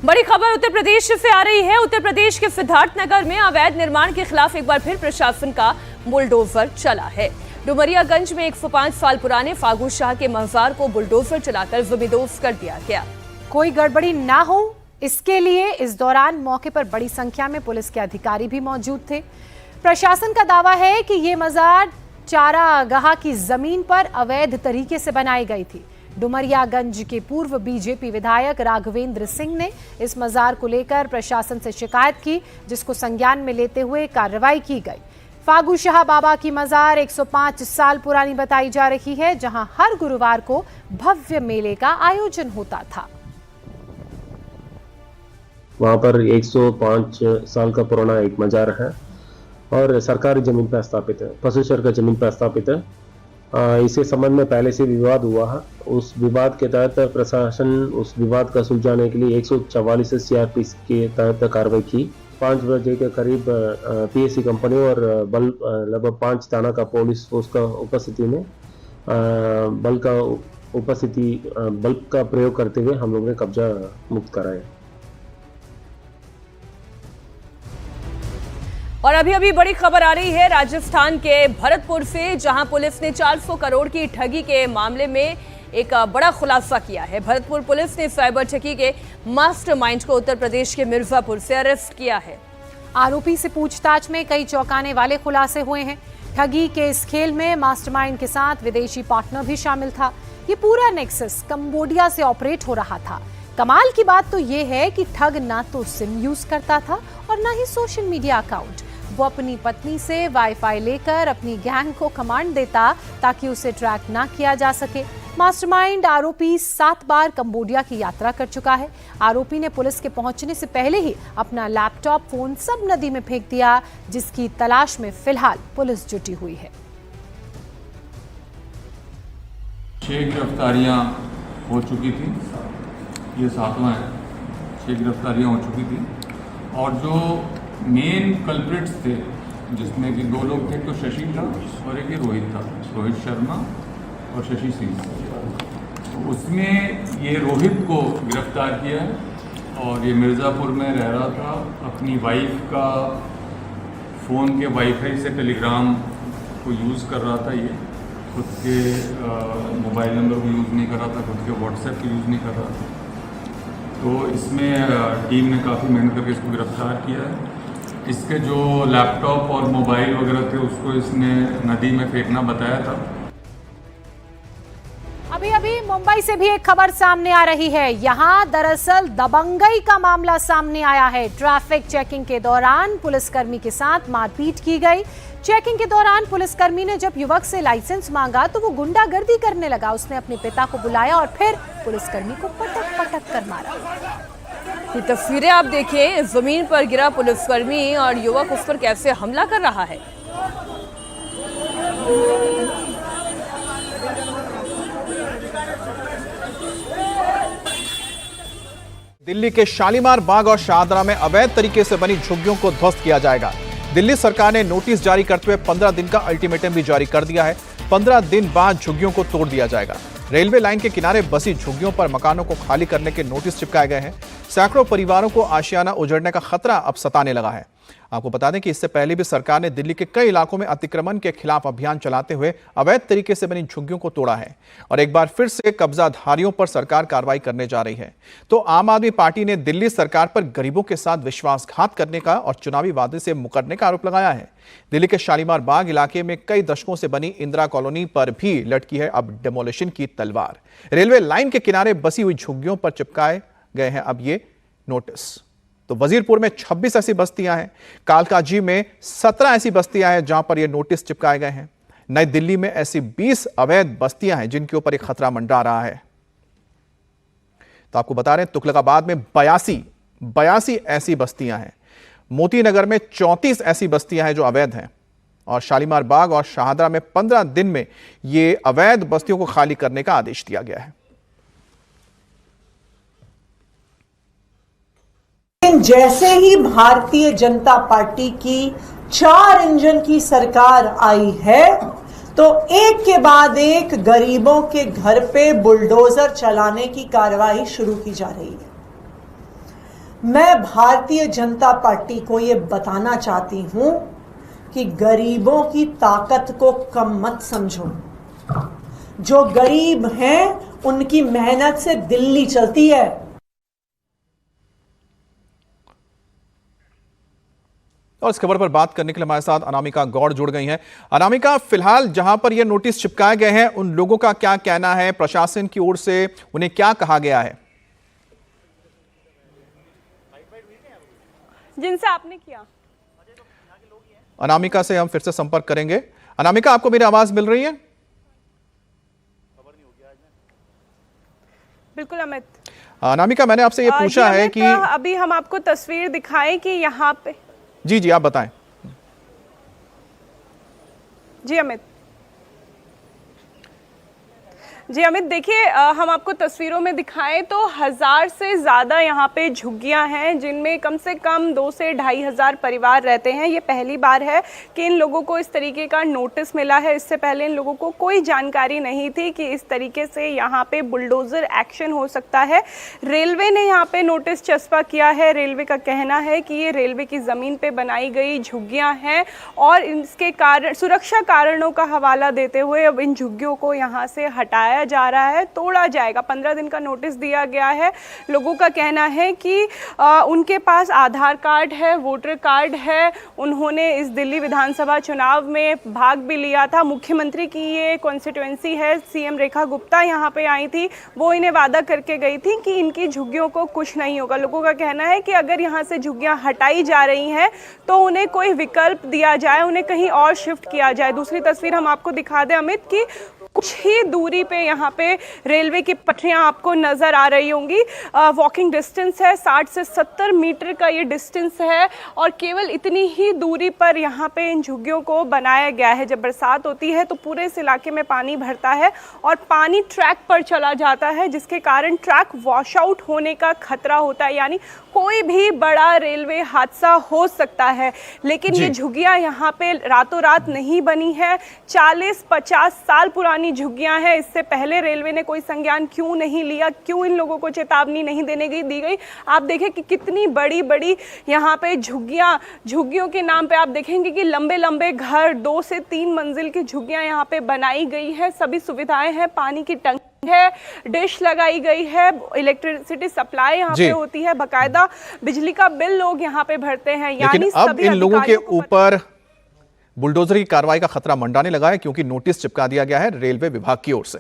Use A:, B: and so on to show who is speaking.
A: बड़ी खबर उत्तर प्रदेश से आ रही है। उत्तर प्रदेश के सिद्धार्थनगर में अवैध निर्माण के खिलाफ एक बार फिर प्रशासन का बुलडोजर चला है। डुमरियागंज में 105 साल पुराने फागू शाह के मजार को बुलडोजर चलाकर जमींदोज कर दिया गया।
B: कोई गड़बड़ी ना हो इसके लिए इस दौरान मौके पर बड़ी संख्या में पुलिस के अधिकारी भी मौजूद थे। प्रशासन का दावा है कि ये मजार चारागाह की जमीन पर अवैध तरीके से बनाई गई थी। डुमरियागंज के पूर्व बीजेपी विधायक राघवेंद्र सिंह ने इस मजार को लेकर प्रशासन से शिकायत की, जिसको संज्ञान में लेते हुए कार्रवाई की गई। फागू शाह बाबा की मजार 105 साल पुरानी बताई जा रही है, जहां हर गुरुवार को भव्य मेले का आयोजन होता था।
C: वहां पर 105 साल का पुराना एक मजार है और सरकारी जमीन पर स्थापित है, पशुशर का जमीन पर स्थापित है। इसी संबंध में पहले से विवाद हुआ है। उस विवाद के तहत प्रशासन उस विवाद का सुलझाने के लिए 144 सीआरपी के तहत कार्रवाई की। 5 बजे के करीब पीएससी कंपनी और बल लगभग 5 थाना का पुलिस फोर्स का उपस्थिति में बल का प्रयोग करते हुए हम लोगों ने कब्जा मुक्त कराया।
A: और अभी बड़ी खबर आ रही है राजस्थान के भरतपुर से, जहां पुलिस ने 400 करोड़ की ठगी के मामले में एक बड़ा खुलासा किया है। भरतपुर पुलिस ने साइबर ठगी के मास्टरमाइंड को उत्तर प्रदेश के मिर्जापुर से अरेस्ट किया है।
B: आरोपी से पूछताछ में कई चौंकाने वाले खुलासे हुए हैं। ठगी के इस खेल में मास्टरमाइंड के साथ विदेशी पार्टनर भी शामिल था। ये पूरा नेक्सस कंबोडिया से ऑपरेट हो रहा था। कमाल की बात तो ये है कि ठग ना तो सिम यूज करता था और ना ही सोशल मीडिया अकाउंट। वो अपनी पत्नी से वाईफाई लेकर अपनी गैंग को कमांड देता ताकि उसे ट्रैक ना किया जा सके। मास्टरमाइंड आरोपी 7 बार कंबोडिया की यात्रा कर चुका है। आरोपी ने पुलिस के पहुंचने से पहले ही अपना लैपटॉप, फोन सब नदी में फेंक दिया, जिसकी तलाश में फिलहाल पुलिस जुटी हुई है।
D: 6 गिरफ्तारियां हो चुकी थी, ये 7वां है। 6 गिरफ्तारियां हो चुकी थी और जो मेन कल्प्रिट्स थे, जिसमें कि 2 लोग थे, तो शशि था और एक ही रोहित था, रोहित शर्मा और शशि सिंह। तो उसमें ये रोहित को गिरफ्तार किया है और ये मिर्ज़ापुर में रह रहा था। अपनी वाइफ का फ़ोन के वाईफाई से टेलीग्राम को यूज़ कर रहा था। ये खुद के मोबाइल नंबर को यूज़ नहीं कर रहा था, खुद के व्हाट्सएप को यूज़ नहीं कर रहा था। तो इसमें टीम ने काफ़ी मेहनत करके इसको गिरफ्तार किया है। इसके जो लैपटॉप और मोबाइल वगैरह थे उसको इसने नदी में फेंकना बताया था।
B: अभी मुंबई से भी एक खबर सामने आ रही है। यहाँ दरअसल दबंगई का मामला सामने आया है। ट्रैफिक चेकिंग के दौरान पुलिसकर्मी के साथ मारपीट की गई। चेकिंग के दौरान पुलिसकर्मी ने जब युवक से लाइसेंस मांगा तो वो गुंडागर्दी करने लगा। उसने अपने पिता को बुलाया और फिर पुलिसकर्मी को पटक कर मारा।
A: ये तस्वीरें आप देखिए, जमीन पर गिरा पुलिसकर्मी और युवक उस पर कैसे हमला कर रहा है।
E: दिल्ली के शालीमार बाग और शाहदरा में अवैध तरीके से बनी झुग्गियों को ध्वस्त किया जाएगा। दिल्ली सरकार ने नोटिस जारी करते हुए 15 दिन का अल्टीमेटम भी जारी कर दिया है। 15 दिन बाद झुग्गियों को तोड़ दिया जाएगा। रेलवे लाइन के किनारे बसी झुग्गियों पर मकानों को खाली करने के नोटिस चिपकाए गए हैं। सैकड़ों परिवारों को आशियाना उजड़ने का खतरा अब सताने लगा है। आपको बता दें कि इससे पहले भी सरकार ने दिल्ली के कई इलाकों में अतिक्रमण के खिलाफ अभियान चलाते हुए अवैध तरीके से बनी झुग्गियों को तोड़ा है और एक बार फिर से कब्जाधारियों पर सरकार कार्रवाई करने जा रही है। तो आम आदमी पार्टी ने दिल्ली सरकार पर गरीबों के साथ विश्वासघात करने का और चुनावी वादे से मुकरने का आरोप लगाया है। दिल्ली के शालीमार बाग इलाके में कई दशकों से बनी इंदिरा कॉलोनी पर भी लटकी है अब डेमोलिशन की तलवार। रेलवे लाइन के किनारे बसी हुई झुग्गियों पर चिपकाए गए हैं अब ये नोटिस। तो वजीरपुर में 26 ऐसी बस्तियां हैं, कालकाजी में 17 ऐसी बस्तियां हैं जहां पर ये नोटिस चिपकाए गए हैं। नई दिल्ली में ऐसी 20 अवैध बस्तियां हैं जिनके ऊपर एक खतरा मंडरा रहा है। तो आपको बता रहे हैं तुगलकाबाद में 82 ऐसी बस्तियां हैं, मोती नगर में 34 ऐसी बस्तियां हैं जो अवैध हैं और शालीमार बाग और शाहदरा में 15 दिन में ये अवैध बस्तियों को खाली करने का आदेश दिया गया है।
F: जैसे ही भारतीय जनता पार्टी की 4 इंजन की सरकार आई है तो एक के बाद एक गरीबों के घर पे बुलडोजर चलाने की कार्रवाई शुरू की जा रही है। मैं भारतीय जनता पार्टी को ये बताना चाहती हूं कि गरीबों की ताकत को कम मत समझो। जो गरीब हैं उनकी मेहनत से दिल्ली चलती है।
E: और इस खबर पर बात करने के लिए हमारे साथ अनामिका गौड़ जुड़ गई हैं। अनामिका, फिलहाल जहां पर ये नोटिस चिपकाए गए हैं उन लोगों का क्या कहना है, प्रशासन की ओर से उन्हें क्या कहा गया है?
G: जिनसे आपने किया।
E: अनामिका से हम फिर से संपर्क करेंगे। अनामिका, आपको मेरी आवाज मिल रही है?
G: बिल्कुल अमित।
E: अनामिका, मैंने आपसे ये पूछा है कि
G: अभी हम आपको तस्वीर दिखाएं कि यहाँ पे।
E: जी आप बताएं।
G: जी अमित, देखिए हम आपको तस्वीरों में दिखाएं तो 1000 से ज़्यादा यहाँ पे झुग्गियाँ हैं जिनमें कम से कम 2 से 2500 परिवार रहते हैं। ये पहली बार है कि इन लोगों को इस तरीके का नोटिस मिला है। इससे पहले इन लोगों को कोई जानकारी नहीं थी कि इस तरीके से यहाँ पे बुलडोज़र एक्शन हो सकता है। रेलवे ने यहाँ पे नोटिस चस्पा किया है। रेलवे का कहना है कि ये रेलवे की ज़मीन पर बनाई गई झुग्गियाँ हैं और इसके कारण सुरक्षा कारणों का हवाला देते हुए अब इन झुग्गियों को यहाँ से हटाया जा रहा है, तोड़ा जाएगा। 15 दिन का नोटिस दिया गया है। लोगों का कहना है कि उनके पास आधार कार्ड है, वोटर कार्ड है, उन्होंने इस दिल्ली विधानसभा चुनाव में भाग भी लिया था। मुख्यमंत्री की ये कॉन्स्टिट्यूएंसी है। सीएम रेखा गुप्ता यहाँ पे आई थी, वो इन्हें वादा करके गई थी कि इनकी झुग्गियों को कुछ नहीं होगा। लोगों का कहना है कि अगर यहाँ से झुग्गियाँ हटाई जा रही हैं तो उन्हें कोई विकल्प दिया जाए, उन्हें कहीं और शिफ्ट किया जाए। दूसरी तस्वीर हम आपको दिखा दें अमित की कुछ ही दूरी पे यहाँ पे रेलवे की पटरियाँ आपको नज़र आ रही होंगी। वॉकिंग डिस्टेंस है, 60 से 70 मीटर का ये डिस्टेंस है और केवल इतनी ही दूरी पर यहाँ पे इन झुग्गियों को बनाया गया है। जब बरसात होती है तो पूरे इस इलाके में पानी भरता है और पानी ट्रैक पर चला जाता है, जिसके कारण ट्रैक वॉश आउट होने का खतरा होता है, यानी कोई भी बड़ा रेलवे हादसा हो सकता है। लेकिन ये झुग्गियाँ यहाँ पे रातों रात नहीं बनी है, 40-50 साल पुरानी झुग्गियाँ हैं। इससे पहले रेलवे ने कोई संज्ञान क्यों नहीं लिया, क्यों इन लोगों को चेतावनी नहीं दी गई? आप देखें कि कितनी बड़ी बड़ी यहाँ पे झुग्गियों के नाम पे आप देखेंगे कि लंबे लंबे घर, 2 से 3 मंजिल की झुग्गियाँ यहाँ पे बनाई गई है। सभी सुविधाएं हैं, पानी की टंकी है, डिश लगाई गई है, इलेक्ट्रिसिटी सप्लाई यहाँ पे होती है, बकायदा बिजली का बिल लोग यहाँ पे भरते हैं।
E: यानी अब इन लोगों के ऊपर बुलडोजर की कार्रवाई का खतरा मंडाने लगा है क्योंकि नोटिस चिपका दिया गया है रेलवे विभाग की ओर से।